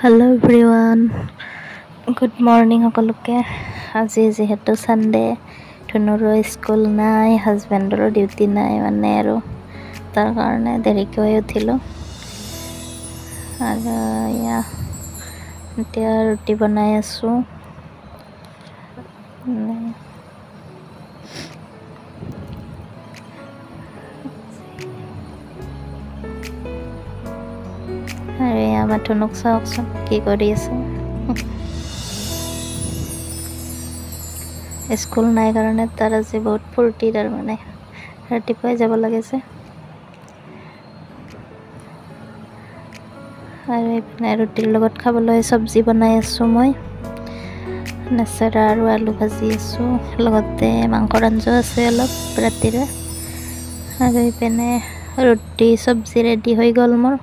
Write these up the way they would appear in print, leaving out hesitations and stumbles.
Hello everyone, good morning সকলোকে। আজি যেহেতু সানডে ধনুৰো স্কুল নাই, হাজবেণ্ডৰো ডিউটি নাই মানে আৰু তাৰ কাৰণে দেৰিকৈ উঠিলোঁ আৰু এতিয়া ৰুটি বনাই আছোঁ। আৰু আমাৰ ধনুক চাওকচোন কি কৰি আছে। স্কুল নাই কাৰণে তাৰ আজি বহুত ফূৰ্তি, তাৰমানে ৰাতিপুৱাই যাব লাগে যে। আৰু এইপিনে ৰুটিৰ লগত খাবলৈ চব্জি বনাই আছোঁ মই, নেচেৰা আৰু আলু ভাজি আছোঁ, লগতে মাংসৰ আঞ্জা আছে অলপ ৰাতিৰে। আৰু এইপিনে ৰুটি চব্জি ৰেডি হৈ গ'ল মোৰ।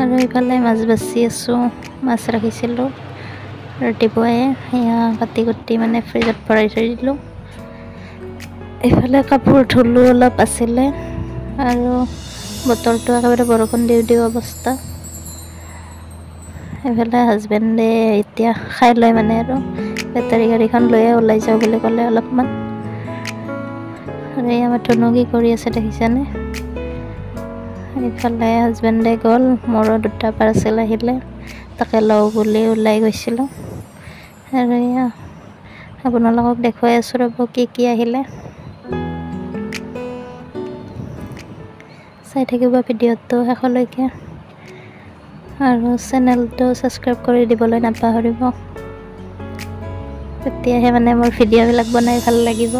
আৰু এইফালে মাছ বাছি আছোঁ, মাছ ৰাখিছিলোঁ ৰাতিপুৱাই, সেয়া কাটি কুটি মানে ফ্ৰিজত ভৰাই থৈ দিলোঁ। এইফালে কাপোৰ ধুলোঁ অলপ আছিলে, আৰু বতৰটো একেবাৰে বৰষুণ দিওঁ দিওঁ অৱস্থা। এইফালে হাজবেণ্ডে এতিয়া খাই লয় মানে আৰু বেটাৰী গাড়ীখন লৈয়ে ওলাই যাওঁ বুলি ক'লে অলপমান। আৰু এই আমাৰ ধনু কি কৰি আছে দেখিছেনে। এইফালে হাজবেণ্ডে গ'ল, মোৰো দুটা পাৰ্চেল আহিলে, তাকে লওঁ বুলি ওলাই গৈছিলোঁ। আৰু এয়া আপোনালোকক দেখুৱাই আছোঁ ৰ'ব কি আহিলে। চাই থাকিব ভিডিঅ'টো শেষলৈকে, আৰু চেনেলটো ছাবস্ক্ৰাইব কৰি দিবলৈ নাপাহৰিব, তেতিয়াহে মানে মোৰ ভিডিঅ'বিলাক বনাই ভাল লাগিব।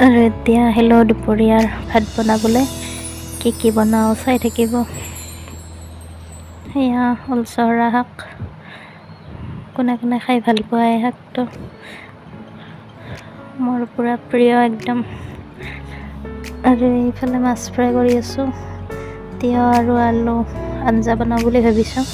আৰু এতিয়া আহিলোঁ দুপৰীয়াৰ ভাত বনাবলৈ, কি বনাওঁ চাই থাকিব। সেয়া উলচৰা শাক, কোনে কোনে খাই ভাল পোৱা এই শাকটো, মোৰ পুৰা প্ৰিয় একদম। আৰু এইফালে মাছ ফ্ৰাই কৰি আছোঁ, তিয়ঁহ আৰু আলু আঞ্জা বনাওঁ বুলি ভাবিছোঁ।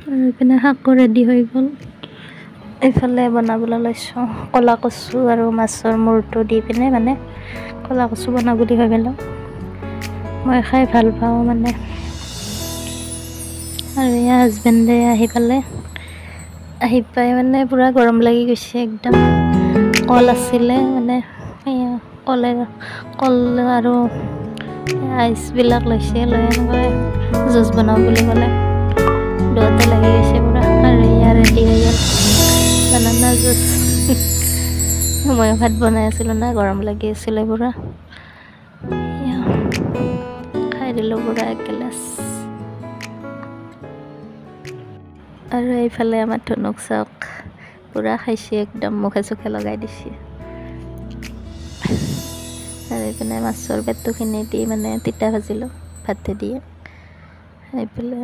আৰু এইপিনে শাকো ৰেডি হৈ গ'ল। এইফালে বনাবলৈ লৈছোঁ ক'লা কচু আৰু মাছৰ মূৰটো দি পিনে, মানে ক'লা কচু বনাওঁ বুলি ভাবিলোঁ, মই খাই ভাল পাওঁ মানে। আৰু এয়া হাজবেণ্ডে আহি পাই মানে পূৰা গৰম লাগি গৈছে একদম। কল আছিলে মানে, সেয়া কল আৰু আইচবিলাক লৈছে, লৈ এনেকৈ জুচ বনাওঁ বুলি ক'লে, দুয়োতে লাগি গৈছে পূৰা। আৰু এয়া ৰেডি হৈ গ'ল বানানা জুচ। মই ভাত বনাই আছিলোঁ না, গৰম লাগি আছিলে পূৰা, খাই দিলোঁ পূৰা এগিলাচ। আৰু এইফালে আমাৰ ধনুক চাওক, পূৰা খাইছে একদম, মুখে চুখে লগাই দিছে। আৰু এইপিনে মাছৰ পেটুখিনি দি মানে তিতা ভাজিলোঁ ভাতে দিয়ে। এইফালে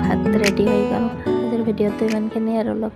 ভাত ৰেডি হৈ গ'ল। আজিৰ ভিডিঅ'টো ইমানখিনি আৰু লগ